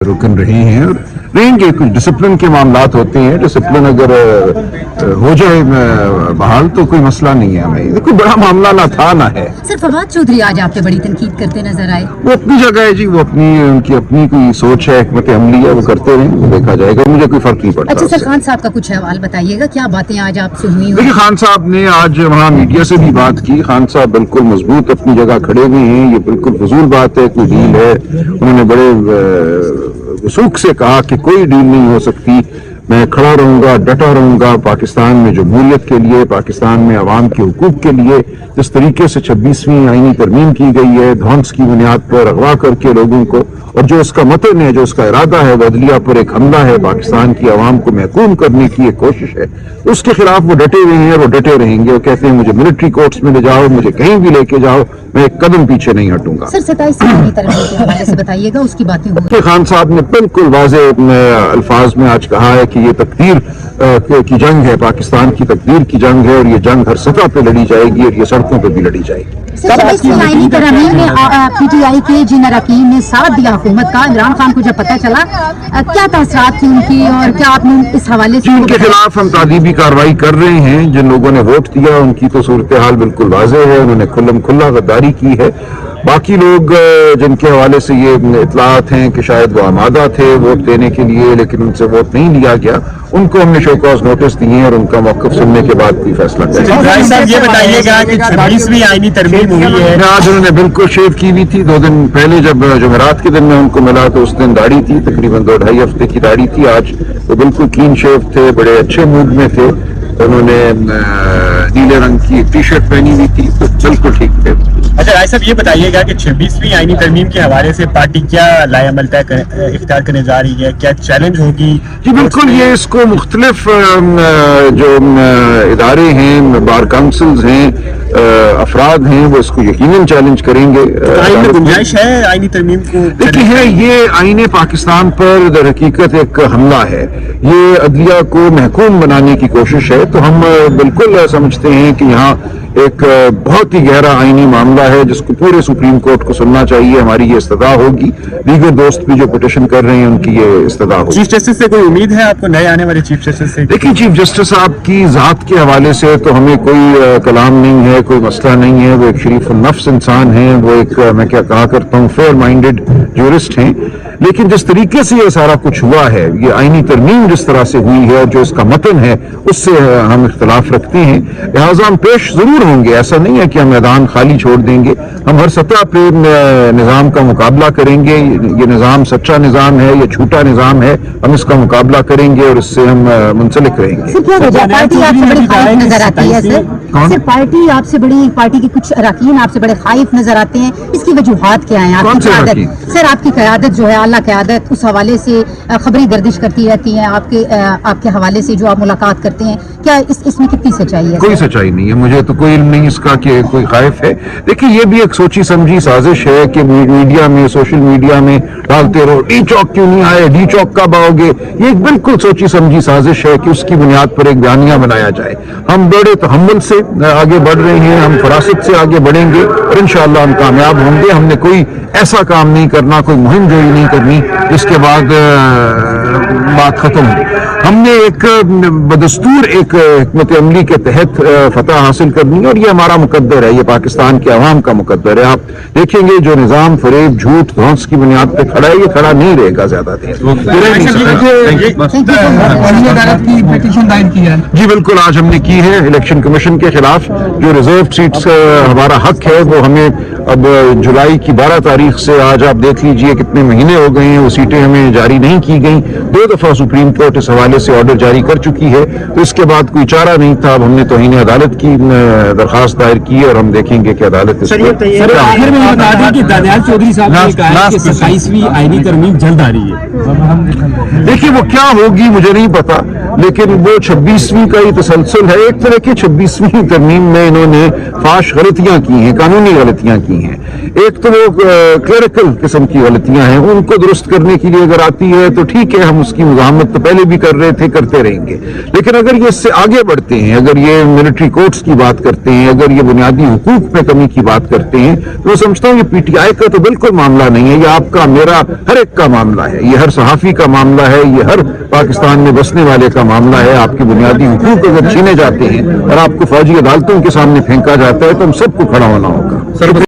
रुकन रहे हैं और रहेंगे। कुछ डिसिप्लिन के मामलात होते हैं, डिसिप्लिन अगर हो जाए बहाल तो कोई मसला नहीं है। हमें कोई बड़ा मामला ना था ना है। सर फवाद चौधरी आज आप पे बड़ी तनकीद करते नजर आए। वो अपनी जगह है जी, वो उनकी अपनी कोई सोच है, हिकमत अमली है, वो करते रहें, वो देखा जाएगा, मुझे कोई फर्क नहीं पड़ता। अच्छा सर, खान साहब का कुछ हवाल बताइएगा, क्या बातें आज आपसे हुई? देखिए, खान साहब ने आज वहाँ मीडिया से भी बात की। खान साहब बिल्कुल मजबूत अपनी जगह खड़े हुए हैं, ये बिल्कुल फजूल बात है, कोई डील है। उन्होंने बड़े वसूख से कहा कि कोई डील नहीं हो सकती, मैं खड़ा रहूंगा, डटा रहूंगा पाकिस्तान में जमहूरियत के लिए, पाकिस्तान में अवाम के हुकूक के लिए। जिस तरीके से 26वीं आईनी तरमीम की गई है धौंस की बुनियाद पर अगवा करके लोगों को, और जो उसका मतन है, जो उसका इरादा है, वो अदलिया पर एक हमला है, पाकिस्तान की अवाम को महकूम करने की एक कोशिश है, उसके खिलाफ वो डटे हुए हैं, वो डटे रहेंगे। वो कहते हैं मुझे मिलिट्री कोर्ट्स में ले जाओ, मुझे कहीं भी लेके जाओ, मैं एक कदम पीछे नहीं हटूंगा। सर 27वीं तरमीम के हवाले से बताइएगा, उसकी बातें हुई। खान साहब ने बिल्कुल वाज़े अल्फाज में आज कहा है कि ये तकदीर की जंग है, पाकिस्तान की तकदीर की जंग है, और ये जंग हर सतह पे लड़ी जाएगी और ये सड़कों पे भी लड़ी जाएगी। आईनी तरमीम में पीटीआई के जिन अरकान ने साथ दिया हुकूमत का, इमरान खान को जब पता चला, क्या तासरात थी उनकी, और क्या आपने इस हवाले से? उनके खिलाफ हम तादीबी कार्रवाई कर रहे हैं। जिन लोगों ने वोट दिया उनकी तो सूरत हाल बिल्कुल वाज़ेह है, उन्होंने खुल्लम खुल्ला गद्दारी की है। बाकी लोग जिनके हवाले से ये इत्तलात हैं कि शायद वो आमादा थे वोट देने के लिए लेकिन उनसे वोट नहीं लिया गया, उनको हमने शो कॉज नोटिस दिए और उनका मौक़िफ़ सुनने के बाद कोई फैसला करेंगे। ये बताइएगा कि 26वीं आईनी तरमीम हुई है, आज उन्होंने बिल्कुल शेव की हुई थी। 2 दिन पहले जब जुमेरात के दिन में उनको मिला तो उस दिन दाढ़ी थी, तकरीबन 2-2.5 हफ्ते की दाढ़ी थी। आज वो बिल्कुल क्लीन शेव थे, बड़े अच्छे मूड में थे। उन्होंने नीले रंग की टी शर्ट पहनी हुई थी, तो बिल्कुल ठीक थे। अच्छा राय साहब, ये बताइएगा कि 26वीं आईनी तरमीम के हवाले से पार्टी क्या लाएअमल इख्तियार करने जा रही है, क्या चैलेंज होगी? जी बिल्कुल, ये इसको मुख्तलिफ जो इदारे हैं, बार काउंसिल्स हैं, अफराद हैं, वो इसको यकीनन चैलेंज करेंगे। आईन में गुंजाइश है आईनी तरमीम को? देखिए है, ये आईने पाकिस्तान पर दर हकीकत एक हमला है, ये अदलिया को महकूम बनाने की कोशिश है। तो हम बिल्कुल समझते हैं कि यहाँ एक बहुत ही गहरा आईनी मामला है जिसको पूरे सुप्रीम कोर्ट को सुनना चाहिए। हमारी ये इस्तदा होगी, दीगर दोस्त भी जो पिटिशन कर रहे हैं उनकी ये इस्तदा होगी। चीफ जस्टिस से कोई उम्मीद है आपको, नए आने वाले चीफ जस्टिस से? देखिए, चीफ जस्टिस साहब की ज़ात के हवाले से तो हमें कोई कलाम नहीं है, कोई मसला नहीं है। वो एक शरीफ नफ्स इंसान है, वो एक मैं क्या कहा करता हूँ फेयर माइंडेड जूरिस्ट हैं। लेकिन जिस तरीके से ये सारा कुछ हुआ है, ये आईनी तरमीम जिस तरह से हुई है और जो इसका मतन है उससे हम इख्तलाफ रखते हैं, लिहाजा हम पेश जरूर होंगे। ऐसा नहीं है कि हम मैदान खाली छोड़ देंगे, हम हर सतह पे निज़ाम का मुकाबला करेंगे। ये निज़ाम सच्चा निज़ाम है, ये झूठा निज़ाम है, हम इसका मुकाबला करेंगे और इससे हम मुंसलिक रहेंगे। पार्टी आपसे बड़ी खाइफ नजर आती है सर? पार्टी आपसे बड़ी, पार्टी के कुछ अरकान आपसे बड़े खाइफ नजर आते हैं, इसकी वजूहात क्या है? आपकी क़यादत सर, आपकी क़यादत जो है, आला क़यादत, उस हवाले से खबरें गर्दिश करती रहती हैं आपके हवाले से जो आप मुलाकात करते हैं, क्या इसमें कितनी सच्चाई है? कोई सच्चाई नहीं है, मुझे तो कोई इल्म नहीं इसका कि कोई खाइफ है। देखिए, ये भी एक सोची समझी साजिश है कि मीडिया में, सोशल मीडिया में डालते रहो डी चौक क्यों नहीं आए, डी चौक कब आओगे। ये एक बिल्कुल सोची समझी साजिश है कि उसकी बुनियाद पर एक बयानिया बनाया जाए। हम बड़े तहम्मुल से आगे बढ़ रहे हैं, हम फरासत से आगे बढ़ेंगे और इंशाअल्लाह हम कामयाब होंगे। हमने कोई ऐसा काम नहीं करना, कोई मुहिम जोई नहीं करनी जिसके बाद बात खत्म हो। हमने एक बदस्तूर एक हिकमत अमली के तहत फतह हासिल करनी है और ये हमारा मुकद्दर है, ये पाकिस्तान के अवाम का मुकद्दर है। आप देखेंगे जो निज़ाम फरेब, झूठ, धौंस की बुनियाद पे खड़ा है, ये खड़ा नहीं रहेगा ज्यादा देर। जी बिल्कुल, आज हमने की है इलेक्शन कमीशन के खिलाफ। जो रिजर्व सीट्स हमारा हक है वो हमें अब जुलाई की 12 तारीख से, आज आप देख लीजिए कितने महीने हो गए हैं, वो सीटें हमें जारी नहीं की गई। 2 दफा सुप्रीम कोर्ट इस हवाले से ऑर्डर जारी कर चुकी है, तो इसके बाद कोई चारा नहीं था। अब हमने तौहीन अदालत की दरखास्त दायर की और हम देखेंगे कि अदालत इस पर। आखिर में बता दें कि दानियाल चौधरी साहब ने कहा कि 27वीं आईनी तरमीम जल्द आ रही है। देखिए, वो क्या होगी मुझे नहीं पता, लेकिन वो 26वीं का ही तसलसल है। एक तरह की 26वीं तरमीम में इन्होंने फाश गलतियां की हैं, कानूनी गलतियां की हैं। एक तो वो क्लरिकल किस्म की गलतियां हैं, उनको दुरुस्त करने के लिए अगर आती है तो ठीक है, हम उसकी मुज़ाहमत तो पहले भी कर रहे थे, करते रहेंगे। लेकिन अगर ये इससे आगे बढ़ते हैं, अगर ये मिलिट्री कोर्ट्स की बात करते हैं, अगर ये बुनियादी हुकूक में कमी की बात करते हैं, तो मैं समझता हूँ ये पीटीआई का तो बिल्कुल मामला नहीं है, ये आपका मेरा हर एक का मामला है, ये हर सहाफी का मामला है, ये हर पाकिस्तान में बसने वाले का मामला है। आपके बुनियादी हुकूक अगर छीने जाते हैं और आपको फौजी अदालतों के सामने फेंका जाता है तो हम सबको खड़ा होना होगा।